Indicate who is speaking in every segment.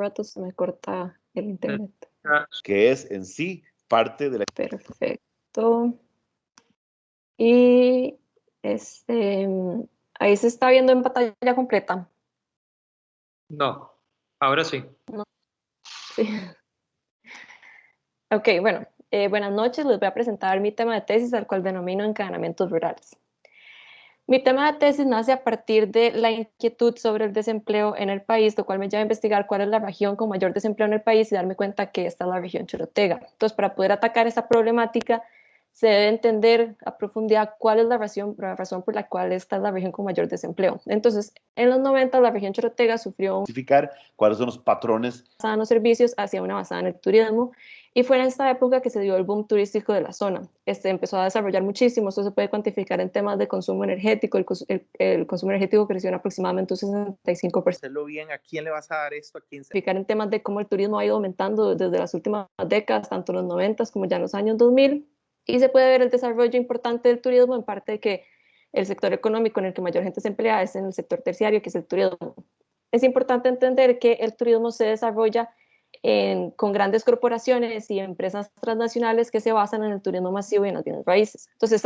Speaker 1: rato se me corta el internet.
Speaker 2: Que es en sí parte de la...
Speaker 1: Perfecto. Y ahí se está viendo en pantalla completa.
Speaker 3: No, ahora sí.
Speaker 1: No. Sí. Ok, bueno, buenas noches. Les voy a presentar mi tema de tesis, al cual denomino encadenamientos rurales. Mi tema de tesis nace a partir de la inquietud sobre el desempleo en el país, lo cual me lleva a investigar cuál es la región con mayor desempleo en el país y darme cuenta que esta es la región Chorotega. Entonces, para poder atacar esta problemática, se debe entender a profundidad cuál es la razón por la cual esta es la región con mayor desempleo. Entonces, en los 90, la región Chorotega sufrió
Speaker 2: identificar cuáles son los patrones
Speaker 1: basada en los servicios hacia una basada en el turismo, y fue en esta época que se dio el boom turístico de la zona. Empezó a desarrollar muchísimo, esto se puede cuantificar en temas de consumo energético. El consumo energético creció en aproximadamente un 65%.
Speaker 4: Hacerlo bien, ¿a quién le vas a dar esto? ¿A quién se...
Speaker 1: En temas de cómo el turismo ha ido aumentando desde las últimas décadas, tanto en los 90 como ya en los años 2000, y se puede ver el desarrollo importante del turismo en parte de que el sector económico en el que mayor gente se emplea es en el sector terciario, que es el turismo. Es importante entender que el turismo se desarrolla con grandes corporaciones y empresas transnacionales que se basan en el turismo masivo y en las bienes raíces. Entonces,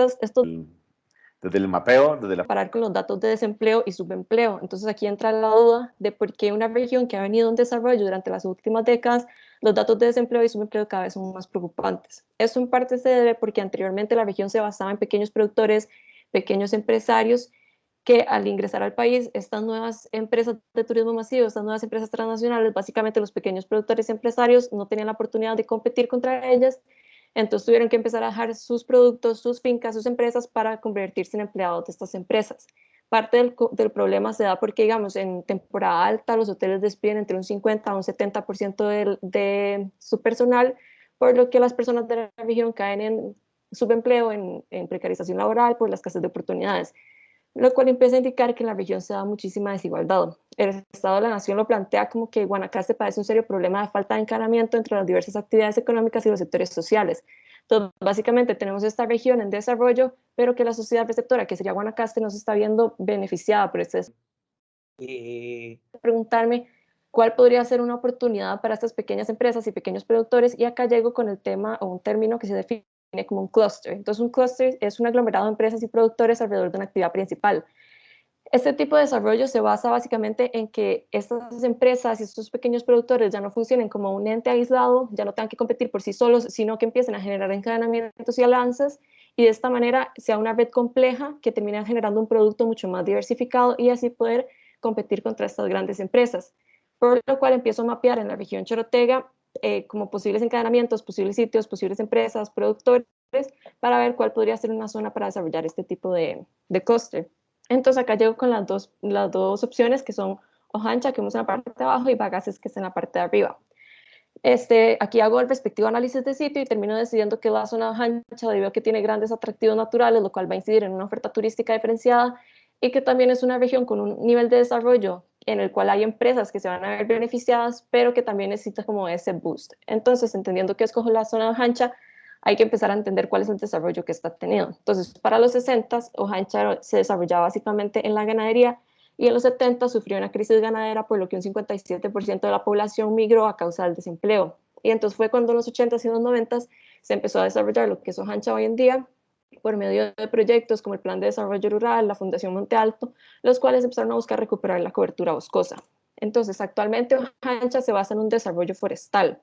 Speaker 2: desde el mapeo, desde la...
Speaker 1: Parar con los datos de desempleo y subempleo. Entonces, aquí entra la duda de por qué una región que ha venido en desarrollo durante las últimas décadas, los datos de desempleo y subempleo cada vez son más preocupantes. Esto en parte se debe porque anteriormente la región se basaba en pequeños productores, pequeños empresarios, que al ingresar al país, estas nuevas empresas de turismo masivo, estas nuevas empresas transnacionales, básicamente los pequeños productores y empresarios no tenían la oportunidad de competir contra ellas, entonces tuvieron que empezar a dejar sus productos, sus fincas, sus empresas para convertirse en empleados de estas empresas. Parte del problema se da porque, digamos, en temporada alta los hoteles despiden entre un 50 a un 70% de su personal, por lo que las personas de la región caen en subempleo, en precarización laboral por la escasez de oportunidades, lo cual empieza a indicar que en la región se da muchísima desigualdad. El Estado de la Nación lo plantea como que Guanacaste padece un serio problema de falta de encadenamiento entre las diversas actividades económicas y los sectores sociales. Entonces, básicamente tenemos esta región en desarrollo, pero que la sociedad receptora, que sería Guanacaste, no se está viendo beneficiada por este. Preguntarme cuál podría ser una oportunidad para estas pequeñas empresas y pequeños productores, y acá llego con el tema o un término que se define como un clúster. Entonces, un clúster es un aglomerado de empresas y productores alrededor de una actividad principal. Este tipo de desarrollo se basa básicamente en que estas empresas y estos pequeños productores ya no funcionen como un ente aislado, ya no tengan que competir por sí solos, sino que empiecen a generar encadenamientos y alianzas, y de esta manera sea una red compleja que termine generando un producto mucho más diversificado y así poder competir contra estas grandes empresas. Por lo cual empiezo a mapear en la región Chorotega como posibles encadenamientos, posibles sitios, posibles empresas, productores, para ver cuál podría ser una zona para desarrollar este tipo de clúster. Entonces acá llego con las dos opciones, que son Ojancha, que vemos en la parte de abajo, y Bagaces, que está en la parte de arriba. Aquí hago el respectivo análisis de sitio y termino decidiendo que la zona de Ojancha, debido a que tiene grandes atractivos naturales, lo cual va a incidir en una oferta turística diferenciada, y que también es una región con un nivel de desarrollo en el cual hay empresas que se van a ver beneficiadas, pero que también necesita como ese boost. Entonces, entendiendo que escojo la zona de Ojancha, hay que empezar a entender cuál es el desarrollo que está teniendo. Entonces, para los 60, Ojancha se desarrollaba básicamente en la ganadería, y en los 70 sufrió una crisis ganadera, por lo que un 57% de la población migró a causa del desempleo. Y entonces fue cuando en los 80s y los 90s se empezó a desarrollar lo que es Ojancha hoy en día, por medio de proyectos como el Plan de Desarrollo Rural, la Fundación Monte Alto, los cuales empezaron a buscar recuperar la cobertura boscosa. Entonces, actualmente Ojancha se basa en un desarrollo forestal.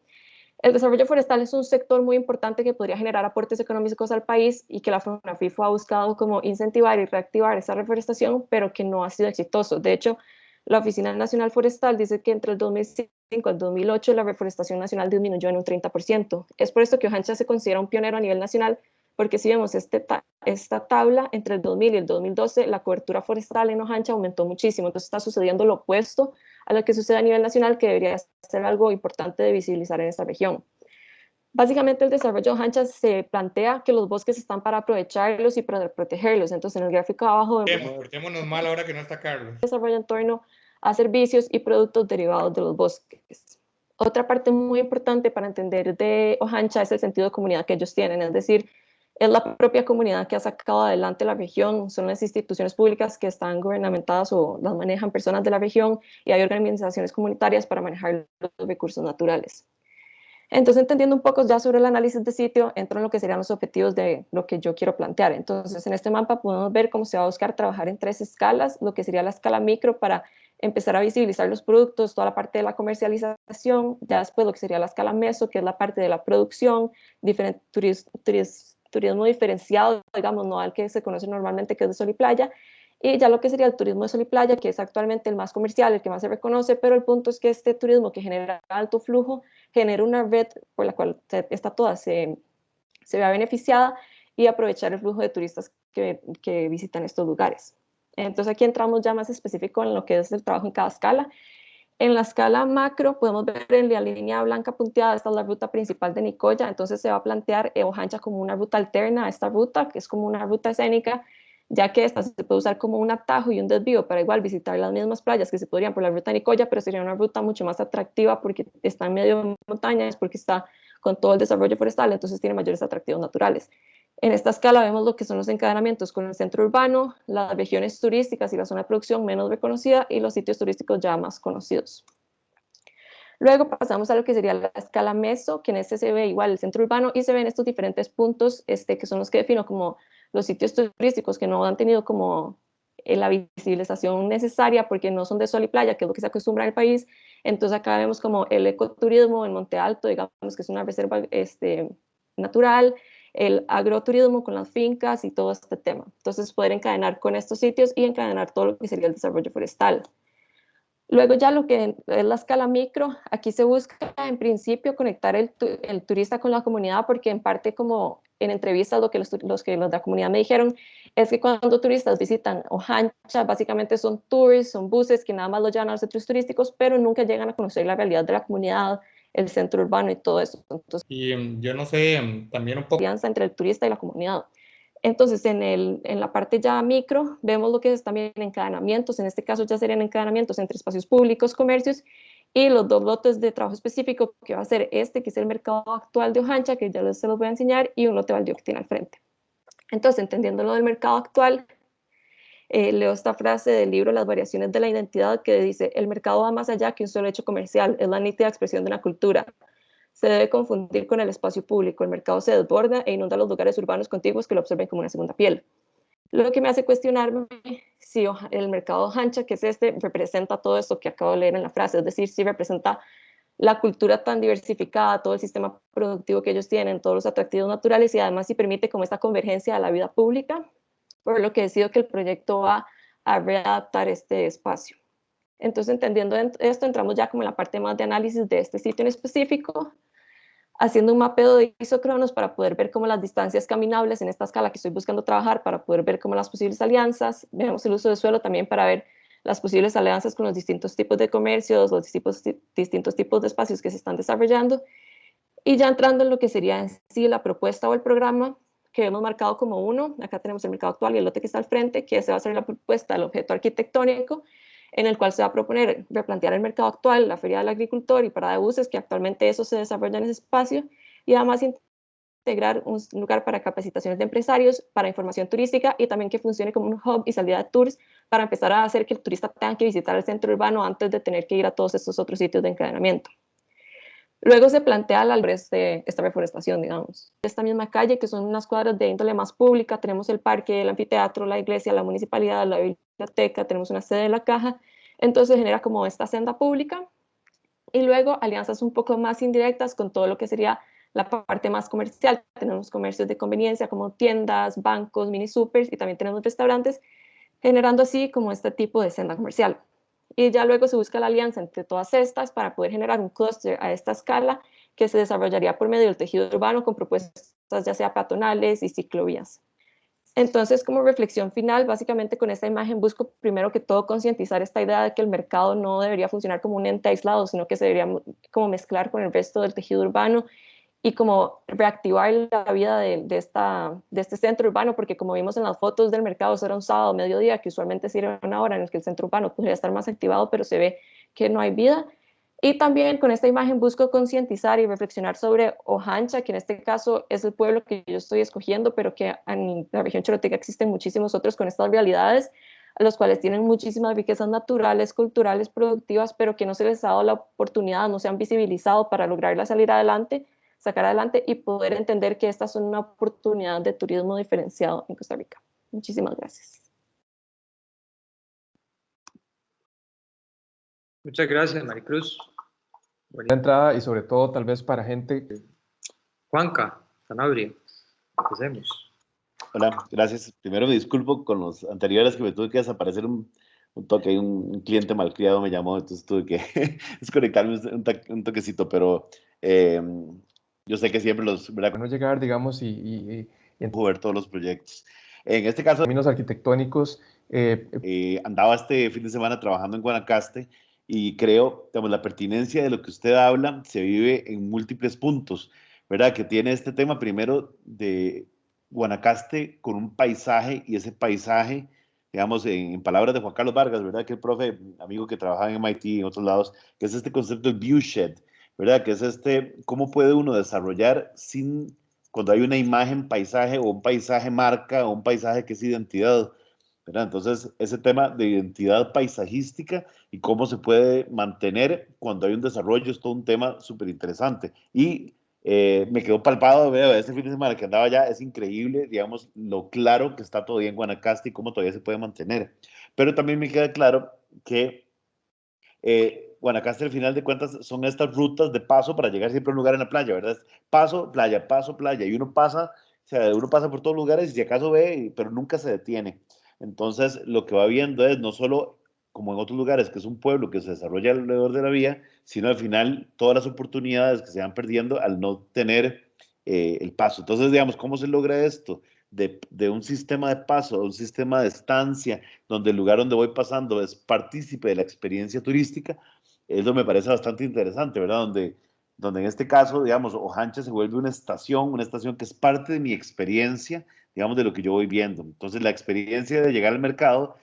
Speaker 1: El desarrollo forestal es un sector muy importante que podría generar aportes económicos al país, y que la FONAFIFO ha buscado como incentivar y reactivar esa reforestación, pero que no ha sido exitoso. De hecho, la Oficina Nacional Forestal dice que entre el 2005 y el 2008 la reforestación nacional disminuyó en un 30%. Es por esto que Ojancha se considera un pionero a nivel nacional, porque si vemos esta tabla, entre el 2000 y el 2012, la cobertura forestal en Ojancha aumentó muchísimo. Entonces está sucediendo lo opuesto a lo que sucede a nivel nacional, que debería ser algo importante de visibilizar en esta región. Básicamente, el desarrollo de Ojancha se plantea que los bosques están para aprovecharlos y para protegerlos. Entonces, en el gráfico de abajo
Speaker 5: Portémonos mal ahora que no está Carlos.
Speaker 1: Desarrollo en torno a servicios y productos derivados de los bosques. Otra parte muy importante para entender de Ojancha es el sentido de comunidad que ellos tienen, es decir, es la propia comunidad que ha sacado adelante la región, son las instituciones públicas que están gubernamentadas o las manejan personas de la región, y hay organizaciones comunitarias para manejar los recursos naturales. Entonces, entendiendo un poco ya sobre el análisis de sitio, entro en lo que serían los objetivos de lo que yo quiero plantear. Entonces, en este mapa podemos ver cómo se va a buscar trabajar en 3 escalas, lo que sería la escala micro para empezar a visibilizar los productos, toda la parte de la comercialización, ya después lo que sería la escala meso, que es la parte de la producción, turismo diferenciado, digamos, no al que se conoce normalmente, que es de sol y playa, y ya lo que sería el turismo de sol y playa, que es actualmente el más comercial, el que más se reconoce, pero el punto es que este turismo que genera alto flujo, genera una red por la cual esta toda se vea beneficiada y aprovechar el flujo de turistas que visitan estos lugares. Entonces aquí entramos ya más específico en lo que es el trabajo en cada escala. En la escala macro podemos ver en la línea blanca punteada, esta es la ruta principal de Nicoya, entonces se va a plantear Ojancha como una ruta alterna a esta ruta, que es como una ruta escénica, ya que esta se puede usar como un atajo y un desvío para igual visitar las mismas playas que se podrían por la ruta de Nicoya, pero sería una ruta mucho más atractiva porque está en medio de montañas, porque está con todo el desarrollo forestal, entonces tiene mayores atractivos naturales. En esta escala vemos lo que son los encadenamientos con el centro urbano, las regiones turísticas y la zona de producción menos reconocida y los sitios turísticos ya más conocidos. Luego pasamos a lo que sería la escala meso, que en este se ve igual el centro urbano y se ven estos diferentes puntos que son los que defino como los sitios turísticos que no han tenido como la visibilización necesaria porque no son de sol y playa, que es lo que se acostumbra en el país. Entonces acá vemos como el ecoturismo en Monte Alto, digamos que es una reserva natural, el agroturismo con las fincas y todo este tema. Entonces poder encadenar con estos sitios y encadenar todo lo que sería el desarrollo forestal. Luego ya lo que es la escala micro, aquí se busca en principio conectar el turista con la comunidad, porque en parte como en entrevistas lo que los de la comunidad me dijeron es que cuando turistas visitan Ojancha, básicamente son tours, son buses que nada más lo llevan a los centros turísticos, pero nunca llegan a conocer la realidad de la comunidad, el centro urbano y todo eso. Entonces,
Speaker 5: Y yo no sé, también un poco.
Speaker 1: alianza entre el turista y la comunidad. Entonces, en la parte ya micro, vemos lo que es también encadenamientos. En este caso ya serían encadenamientos entre espacios públicos, comercios y los 2 lotes de trabajo específico, que va a ser que es el mercado actual de Ojancha, que ya se los voy a enseñar, y un lote baldío que tiene al frente. Entonces, entendiendo lo del mercado actual, leo esta frase del libro Las variaciones de la identidad, que dice: el mercado va más allá que un solo hecho comercial, es la nítida expresión de una cultura. Se debe confundir con el espacio público. El mercado se desborda e inunda los lugares urbanos contiguos que lo absorben como una segunda piel. Lo que me hace cuestionarme si el mercado Ojancha, que es representa todo esto que acabo de leer en la frase, es decir, si representa la cultura tan diversificada, todo el sistema productivo que ellos tienen, todos los atractivos naturales, y además si permite como esta convergencia a la vida pública, por lo que decido que el proyecto va a readaptar este espacio. Entonces, entendiendo esto, entramos ya como en la parte más de análisis de este sitio en específico, haciendo un mapeo de isócronos para poder ver cómo las distancias caminables en esta escala que estoy buscando trabajar, para poder ver cómo las posibles alianzas, vemos el uso de suelo también para ver las posibles alianzas con los distintos tipos de comercios, los distintos tipos de espacios que se están desarrollando, y ya entrando en lo que sería en sí la propuesta o el programa, que hemos marcado como 1, acá tenemos el mercado actual y el lote que está al frente, que se va a hacer la propuesta del objeto arquitectónico, en el cual se va a proponer replantear el mercado actual, la feria del agricultor y parada de buses, que actualmente eso se desarrolla en ese espacio, y además integrar un lugar para capacitaciones de empresarios, para información turística y también que funcione como un hub y salida de tours para empezar a hacer que el turista tenga que visitar el centro urbano antes de tener que ir a todos estos otros sitios de encadenamiento. Luego se plantea esta reforestación, digamos. Esta misma calle, que son unas cuadras de índole más pública, tenemos el parque, el anfiteatro, la iglesia, la municipalidad, la biblioteca, tenemos una sede de la caja, entonces genera como esta senda pública, y luego alianzas un poco más indirectas con todo lo que sería la parte más comercial. Tenemos comercios de conveniencia como tiendas, bancos, mini supers, y también tenemos restaurantes, generando así como este tipo de senda comercial. Y ya luego se busca la alianza entre todas estas para poder generar un clúster a esta escala que se desarrollaría por medio del tejido urbano con propuestas ya sea peatonales y ciclovías. Entonces, como reflexión final, básicamente con esta imagen busco primero que todo concientizar esta idea de que el mercado no debería funcionar como un ente aislado, sino que se debería como mezclar con el resto del tejido urbano y como reactivar la vida de este centro urbano, porque como vimos en las fotos del mercado, eso era un sábado, mediodía, que usualmente sería una hora en la que el centro urbano podría estar más activado, pero se ve que no hay vida. Y también con esta imagen busco concientizar y reflexionar sobre Ojancha, que en este caso es el pueblo que yo estoy escogiendo, pero que en la región choroteca existen muchísimos otros con estas realidades, a los cuales tienen muchísimas riquezas naturales, culturales, productivas, pero que no se les ha dado la oportunidad, no se han visibilizado para lograrla salir adelante, sacar adelante y poder entender que estas son una oportunidad de turismo diferenciado en Costa Rica. Muchísimas gracias.
Speaker 3: Muchas gracias, Maricruz.
Speaker 6: La entrada y sobre todo tal vez para gente.
Speaker 3: Juanca, Sanabria, empecemos.
Speaker 2: Hola, gracias. Primero me disculpo con los anteriores que me tuve que desaparecer un toque. Un cliente malcriado me llamó, entonces tuve que desconectarme un toquecito, pero eh, yo sé que siempre los, ¿verdad?
Speaker 6: No llegar, digamos, y en
Speaker 2: Puedo ver todos los proyectos. En este caso,
Speaker 6: términos arquitectónicos,
Speaker 2: andaba este fin de semana trabajando en Guanacaste y creo, digamos, la pertinencia de lo que usted habla se vive en múltiples puntos, ¿verdad? Que tiene este tema primero de Guanacaste con un paisaje y ese paisaje, digamos, en palabras de Juan Carlos Vargas, ¿verdad? Que el profe, amigo que trabajaba en MIT y en otros lados, que es este concepto del viewshed, ¿verdad? Que es este, ¿cómo puede uno desarrollar sin, cuando hay una imagen paisaje o un paisaje marca o un paisaje que es identidad? ¿Verdad? Entonces, ese tema de identidad paisajística y cómo se puede mantener cuando hay un desarrollo es todo un tema súper interesante. Y me quedó palpado, veo, este fin de semana que andaba allá, es increíble, digamos, lo claro que está todavía en Guanacaste y cómo todavía se puede mantener. Pero también me queda claro que Guanacaste, al final de cuentas, son estas rutas de paso para llegar siempre a un lugar en la playa, ¿verdad? Paso, playa, y uno pasa, o sea, uno pasa por todos lugares y si acaso ve, pero nunca se detiene. Entonces, lo que va viendo es no solo como en otros lugares, que es un pueblo que se desarrolla alrededor de la vía, sino al final todas las oportunidades que se van perdiendo al no tener el paso. Entonces, digamos, ¿cómo se logra esto? De un sistema de paso, de un sistema de estancia, donde el lugar donde voy pasando es partícipe de la experiencia turística, eso me parece bastante interesante, ¿verdad? Donde en este caso, digamos, Ojancha se vuelve una estación que es parte de mi experiencia, digamos, de lo que yo voy viendo. Entonces, la experiencia de llegar al mercado,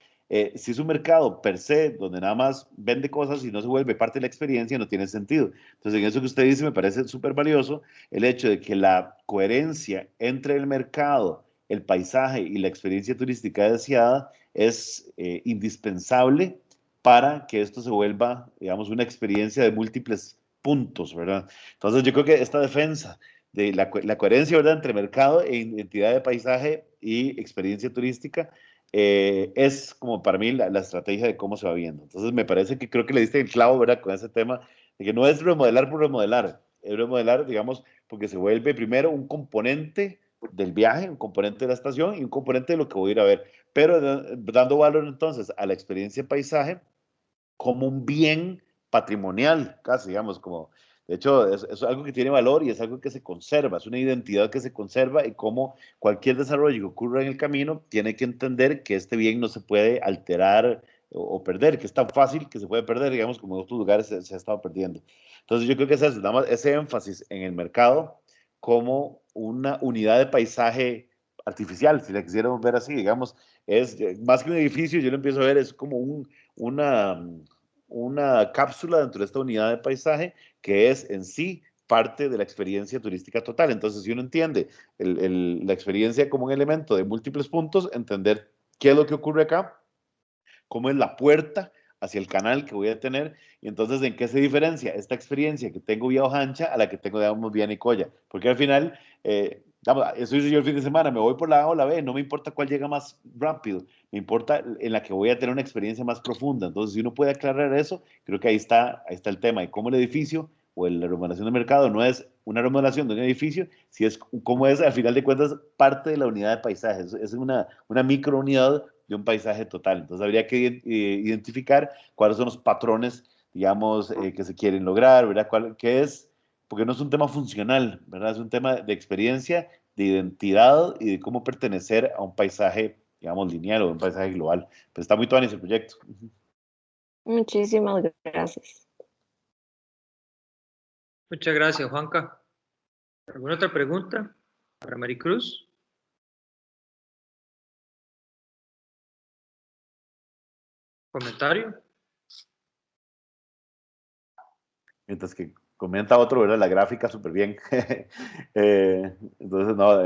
Speaker 2: si es un mercado per se, donde nada más vende cosas y no se vuelve parte de la experiencia, no tiene sentido. Entonces, en eso que usted dice, me parece súper valioso el hecho de que la coherencia entre el mercado, el paisaje y la experiencia turística deseada es indispensable para que esto se vuelva, digamos, una experiencia de múltiples puntos, ¿verdad? Entonces yo creo que esta defensa de la coherencia, ¿verdad?, entre mercado e identidad de paisaje y experiencia turística es como para mí la estrategia de cómo se va viendo. Entonces me parece que creo que le diste el clavo, ¿verdad?, con ese tema de que no es remodelar por remodelar, es remodelar, digamos, porque se vuelve primero un componente del viaje, un componente de la estación y un componente de lo que voy a ir a ver, pero dando valor entonces a la experiencia paisaje como un bien patrimonial, casi, digamos, como, de hecho, es algo que tiene valor y es algo que se conserva, es una identidad que se conserva y como cualquier desarrollo que ocurra en el camino tiene que entender que este bien no se puede alterar o perder, que es tan fácil que se puede perder, digamos, como en otros lugares se ha estado perdiendo. Entonces yo creo que es eso, nada más ese énfasis en el mercado como una unidad de paisaje artificial, si la quisiéramos ver así, digamos, es más que un edificio, yo lo empiezo a ver, es como una, una cápsula dentro de esta unidad de paisaje que es en sí parte de la experiencia turística total. Entonces, si uno entiende la experiencia como un elemento de múltiples puntos, entender qué es lo que ocurre acá, cómo es la puerta hacia el canal que voy a tener, y entonces en qué se diferencia esta experiencia que tengo vía Ojancha a la que tengo, digamos, vía Nicoya, porque al final, eso hice yo el fin de semana, me voy por la A o la B, no me importa cuál llega más rápido, me importa en la que voy a tener una experiencia más profunda. Entonces, si uno puede aclarar eso, creo que ahí está el tema, y cómo el edificio o la remodelación de mercado no es una remodelación de un edificio, si es como es, al final de cuentas, parte de la unidad de paisaje, es una microunidad de un paisaje total. Entonces habría que identificar cuáles son los patrones, digamos, que se quieren lograr, ¿verdad? ¿Qué es? Porque no es un tema funcional, ¿verdad? Es un tema de experiencia, de identidad y de cómo pertenecer a un paisaje, digamos, lineal o un paisaje global. Pues está muy todo en ese proyecto.
Speaker 1: Muchísimas gracias.
Speaker 3: Muchas gracias, Juanca. ¿Alguna otra pregunta para Maricruz? ¿Comentario?
Speaker 2: mientras que comenta otro, ¿verdad? La gráfica súper bien. Entonces, no,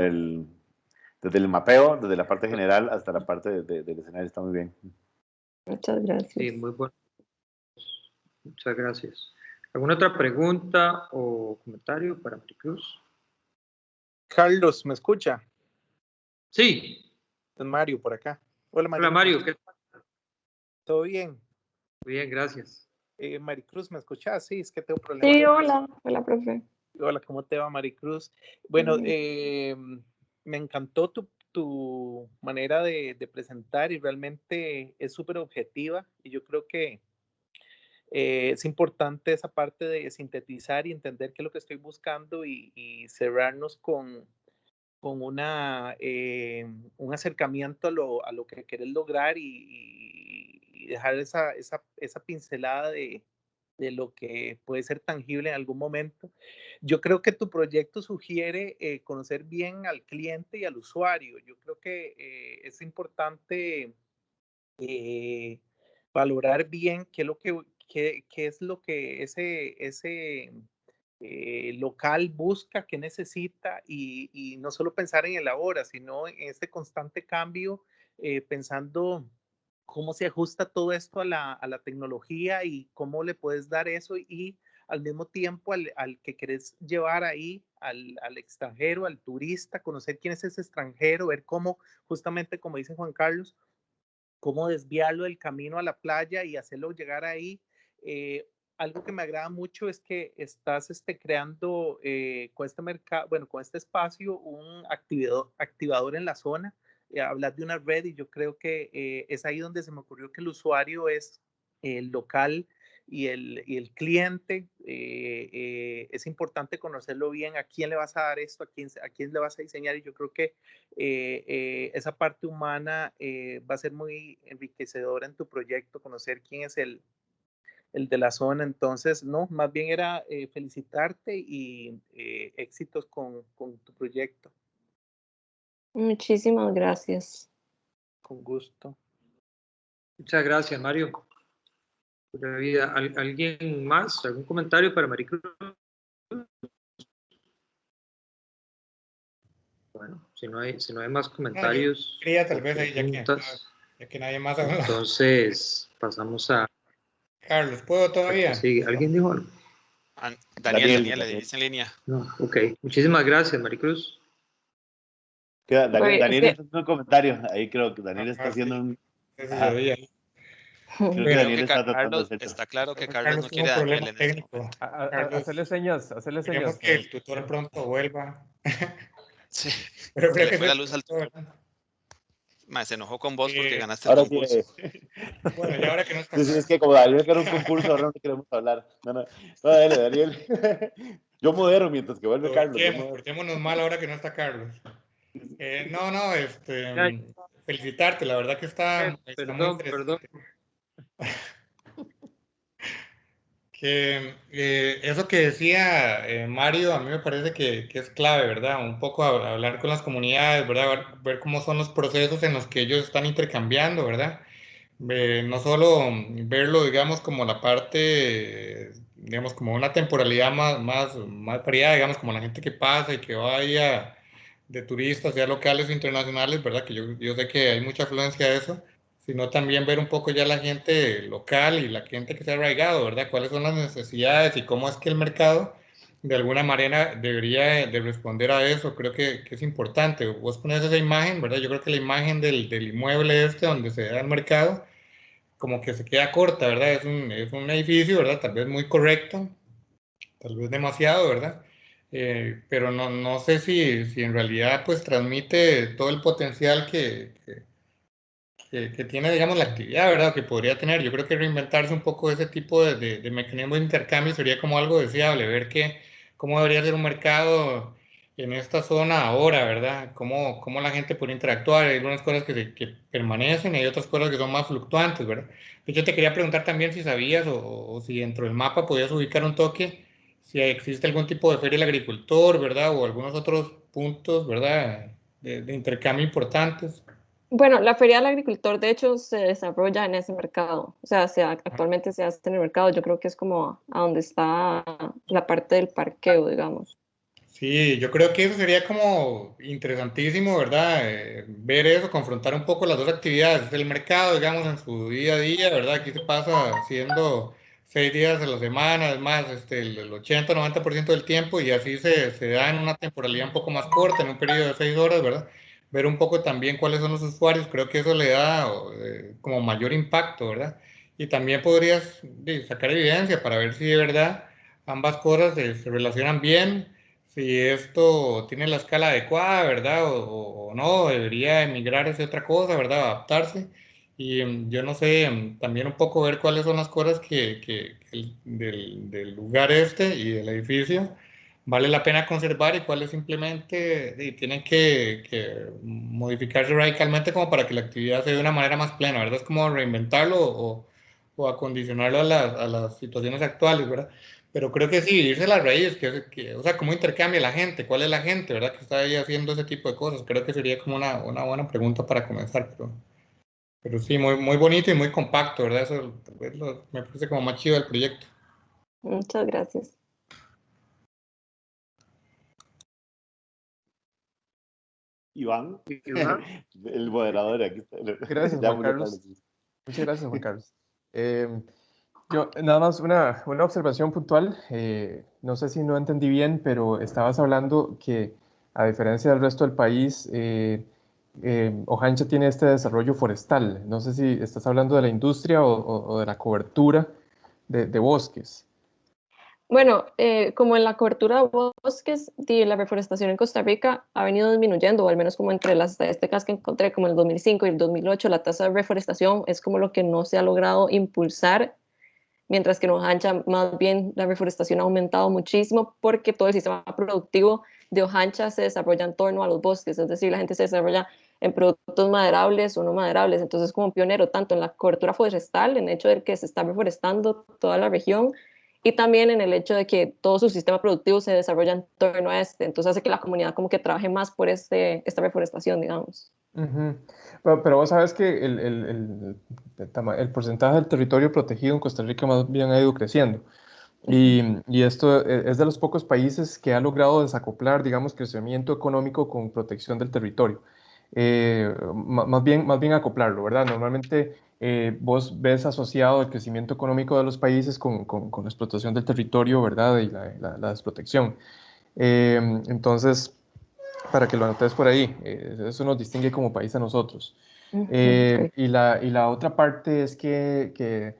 Speaker 2: desde el mapeo, desde la parte general hasta la parte del escenario está muy bien.
Speaker 1: Muchas gracias.
Speaker 3: Sí, muy bueno. Muchas gracias. ¿Alguna otra pregunta o comentario para Maricruz?
Speaker 4: Carlos, ¿me escucha?
Speaker 3: Sí.
Speaker 4: Es Mario por acá. Hola,
Speaker 3: Hola, Mario. ¿Qué tal?
Speaker 4: ¿Todo bien?
Speaker 3: Muy bien, gracias.
Speaker 4: Maricruz, ¿me escuchas? Sí, es que tengo problemas.
Speaker 1: Sí, hola. Hola, profe.
Speaker 4: Hola, ¿cómo te va, Maricruz? Bueno,
Speaker 1: Bien.
Speaker 4: me encantó tu manera de presentar y realmente es súper objetiva y yo creo que es importante esa parte de sintetizar y entender qué es lo que estoy buscando y cerrarnos con un acercamiento a lo que querés lograr y dejar esa pincelada de lo que puede ser tangible en algún momento. Yo creo que tu proyecto sugiere conocer bien al cliente y al usuario. Yo creo que es importante eh, valorar bien qué es lo que ese local busca, qué necesita y no solo pensar en el ahora, sino en este constante cambio, pensando cómo se ajusta todo esto a la tecnología y cómo le puedes dar eso y al mismo tiempo al que querés llevar ahí, al extranjero, al turista, conocer quién es ese extranjero, ver cómo, justamente como dice Juan Carlos, cómo desviarlo del camino a la playa y hacerlo llegar ahí. Eh, Algo que me agrada mucho es que estás creando con este mercado, bueno, con este espacio, un activador en la zona. Hablas de una red y yo creo que es ahí donde se me ocurrió que el usuario es el local y el cliente. Es importante conocerlo bien, a quién le vas a dar esto, a quién le vas a diseñar y yo creo que esa parte humana va a ser muy enriquecedora en tu proyecto, conocer quién es el de la zona. Entonces, no, más bien era felicitarte y éxitos con tu proyecto.
Speaker 1: Muchísimas gracias.
Speaker 4: Con gusto.
Speaker 3: Muchas gracias, Mario. Pura vida. ¿Alguien más? ¿Algún comentario para Maricruz? Bueno, si no hay más comentarios,
Speaker 5: Quería tal
Speaker 3: o
Speaker 5: vez ahí,
Speaker 3: preguntas,
Speaker 5: ya que nadie más habló.
Speaker 3: entonces pasamos a
Speaker 5: Carlos, ¿puedo
Speaker 3: que
Speaker 5: todavía?
Speaker 3: sigue. ¿Alguien dijo algo?
Speaker 7: Daniel, le dice en línea.
Speaker 3: No, ok. Muchísimas gracias, Maricruz.
Speaker 2: Daniel,
Speaker 1: Es
Speaker 2: Daniel
Speaker 1: que
Speaker 2: está haciendo un comentario. Ahí creo que Daniel está haciendo
Speaker 5: Sí,
Speaker 2: un.
Speaker 5: eso ya
Speaker 2: Ajá,
Speaker 5: vi ahí.
Speaker 2: creo que
Speaker 5: Bueno,
Speaker 7: Creo
Speaker 2: Daniel
Speaker 7: que
Speaker 2: está tratando de
Speaker 7: Carlos,
Speaker 2: hacerlo.
Speaker 7: está claro que Carlos
Speaker 5: Carlos
Speaker 7: no
Speaker 5: tuvo
Speaker 7: quiere
Speaker 5: un
Speaker 7: a
Speaker 5: problema
Speaker 7: Daniel en este
Speaker 5: técnico.
Speaker 7: momento.
Speaker 6: Hacerle señas, hacerle
Speaker 5: Esperemos
Speaker 6: señas.
Speaker 5: que el tutor pronto vuelva.
Speaker 7: Sí,
Speaker 5: Pero
Speaker 7: se
Speaker 5: creo
Speaker 7: le
Speaker 5: que
Speaker 7: fue
Speaker 5: ese
Speaker 7: la
Speaker 5: es
Speaker 7: luz al
Speaker 5: todo,
Speaker 7: tutor.
Speaker 5: ¿verdad?
Speaker 7: Se enojó con vos porque
Speaker 5: Eh,
Speaker 7: ganaste el
Speaker 2: Ahora sí.
Speaker 7: concurso.
Speaker 5: bueno, ya ahora que no está
Speaker 2: Sí, sí, es
Speaker 5: Carlos.
Speaker 2: que como Daniel era un concurso, ahora no queremos hablar. No, no, no, dale, Daniel. Yo modero mientras que vuelve Carlos. Yo modero.
Speaker 5: Portémonos mal ahora que no está Carlos. No,
Speaker 3: Ya,
Speaker 5: felicitarte, la verdad que está muy
Speaker 3: perdón.
Speaker 5: interesante. Que eso que decía Mario, a mí me parece que es clave, ¿verdad? Un poco hablar con las comunidades, ¿verdad? Ver cómo son los procesos en los que ellos están intercambiando, ¿verdad? No solo verlo, digamos, como la parte, digamos, como una temporalidad más variada, digamos, como la gente que pasa y que vaya de turistas, ya locales o internacionales, ¿verdad? Que yo sé que hay mucha afluencia de eso, sino también ver un poco ya la gente local y la gente que se ha arraigado, ¿verdad? Cuáles son las necesidades y cómo es que el mercado de alguna manera debería de responder a eso. Creo que es importante. Vos pones esa imagen, ¿verdad? Yo creo que la imagen del inmueble donde se da el mercado, como que se queda corta, ¿verdad? Es un edificio, ¿verdad? Tal vez muy correcto, tal vez demasiado, ¿verdad? Pero no sé si en realidad pues transmite todo el potencial que tiene, digamos, la actividad, ¿verdad? Que podría tener. Yo creo que reinventarse un poco ese tipo de mecanismos de intercambio sería como algo deseable, ver cómo debería ser un mercado en esta zona ahora, ¿verdad? Cómo la gente puede interactuar. Hay algunas cosas que permanecen y hay otras cosas que son más fluctuantes, ¿verdad? Yo te quería preguntar también si sabías o si dentro del mapa podías ubicar un toque, si existe algún tipo de feria del agricultor, ¿verdad? O algunos otros puntos, ¿verdad? De intercambio importantes.
Speaker 1: Bueno, la Feria del Agricultor, de hecho, se desarrolla en ese mercado. O sea, actualmente se hace en el mercado. Yo creo que es como a donde está la parte del parqueo, digamos.
Speaker 5: Sí, yo creo que eso sería como interesantísimo, ¿verdad? Ver eso, confrontar un poco las dos actividades del mercado, digamos, en su día a día, ¿verdad? Aquí se pasa haciendo 6 días de la semana, es más, el 80-90% del tiempo y así se da en una temporalidad un poco más corta, en un periodo de 6 horas, ¿verdad? Ver un poco también cuáles son los usuarios, creo que eso le da como mayor impacto, ¿verdad? Y también podrías sacar evidencia para ver si de verdad ambas cosas se relacionan bien, si esto tiene la escala adecuada, ¿verdad? O no, debería emigrar hacia otra cosa, ¿verdad? Adaptarse. Y yo no sé, también un poco ver cuáles son las cosas del lugar este y del edificio vale la pena conservar y cuáles simplemente tienen que modificarse radicalmente como para que la actividad se dé de una manera más plena, ¿verdad? Es como reinventarlo o acondicionarlo a las situaciones actuales, ¿verdad? Pero creo que sí, irse a las raíces, o sea, cómo intercambia la gente, cuál es la gente, ¿verdad? Que está ahí haciendo ese tipo de cosas. Creo que sería como una buena pregunta para comenzar, pero sí, muy, muy bonito y muy compacto, ¿verdad? Eso me parece como más chido el proyecto.
Speaker 1: Muchas gracias.
Speaker 2: Iván,
Speaker 3: Iván.
Speaker 2: el moderador, aquí está.
Speaker 6: Gracias, Juan
Speaker 2: Llámalo, Carlos.
Speaker 6: Carlos. Muchas gracias, Juan Carlos. Yo, nada más una observación puntual. No sé si no entendí bien, pero estabas hablando que, a diferencia del resto del país, Ojancha tiene este desarrollo forestal. No sé si estás hablando de la industria o de la cobertura de bosques.
Speaker 1: Bueno, como en la cobertura de bosques, la reforestación en Costa Rica ha venido disminuyendo, o al menos como entre las estadísticas que encontré, como en el 2005 y el 2008, la tasa de reforestación es como lo que no se ha logrado impulsar, mientras que en Ojancha más bien la reforestación ha aumentado muchísimo porque todo el sistema productivo de Ojancha se desarrolla en torno a los bosques, es decir, la gente se desarrolla en productos maderables o no maderables, entonces como pionero tanto en la cobertura forestal, en el hecho de que se está reforestando toda la región, y también en el hecho de que todo su sistema productivo se desarrolla en torno a este, entonces hace que la comunidad como que trabaje más por esta reforestación, digamos.
Speaker 6: Ujú. Pero vos sabes que el porcentaje del territorio protegido en Costa Rica más bien ha ido creciendo. Y esto es de los pocos países que ha logrado desacoplar, digamos, crecimiento económico con protección del territorio. Más bien acoplarlo, ¿verdad? Normalmente vos ves asociado el crecimiento económico de los países con la explotación del territorio, ¿verdad? Y la desprotección. Entonces, para que lo anotes por ahí, eso nos distingue como país a nosotros.
Speaker 1: Okay.
Speaker 6: Y la otra parte es que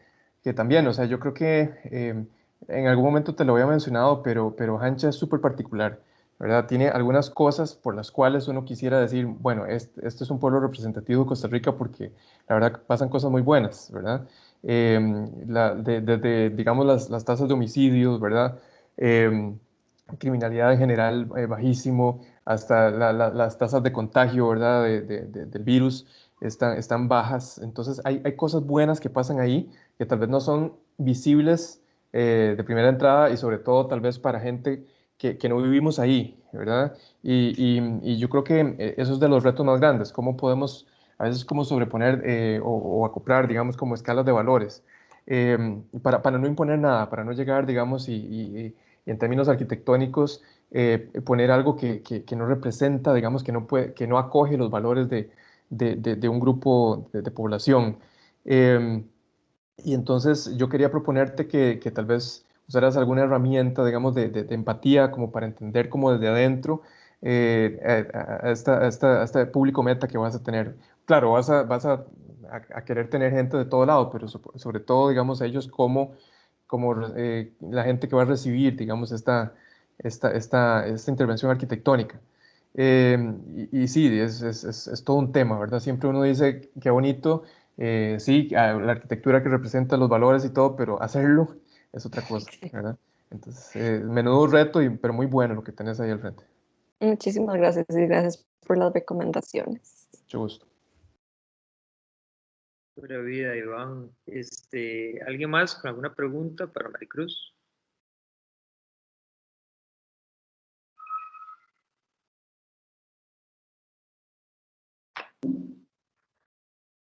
Speaker 6: también, o sea, yo creo que en algún momento te lo había mencionado, pero Hancha es súper particular, ¿verdad? Tiene algunas cosas por las cuales uno quisiera decir, bueno, este es un pueblo representativo de Costa Rica porque la verdad que pasan cosas muy buenas, ¿verdad? Desde, digamos, las tasas de homicidios, ¿verdad? Criminalidad en general bajísimo, hasta las tasas de contagio, ¿verdad? Del virus están bajas. Entonces hay cosas buenas que pasan ahí que tal vez no son visibles de primera entrada y sobre todo tal vez para gente que no vivimos ahí, ¿verdad? Y yo creo que eso es de los retos más grandes, cómo podemos a veces como sobreponer o acoplar, digamos, como escalas de valores, para no imponer nada, para no llegar, digamos, y en términos arquitectónicos, poner algo que no representa, digamos, que no acoge los valores de un grupo de población. Eh, y entonces yo quería proponerte que tal vez usaras alguna herramienta, digamos, de empatía, como para entender como desde adentro a este público meta que vas a tener. Claro, vas a querer tener gente de todo lado, pero sobre todo, digamos, ellos como la gente que va a recibir, digamos, esta intervención arquitectónica. Y sí, es todo un tema, ¿verdad? Siempre uno dice, qué bonito, sí, la arquitectura que representa los valores y todo, pero hacerlo es otra cosa, ¿verdad? Entonces, menudo reto, pero muy bueno lo que tenés ahí al frente.
Speaker 1: Muchísimas gracias y gracias por las recomendaciones.
Speaker 6: Mucho gusto.
Speaker 3: Pura vida, Iván. ¿Alguien más con alguna pregunta para Maricruz?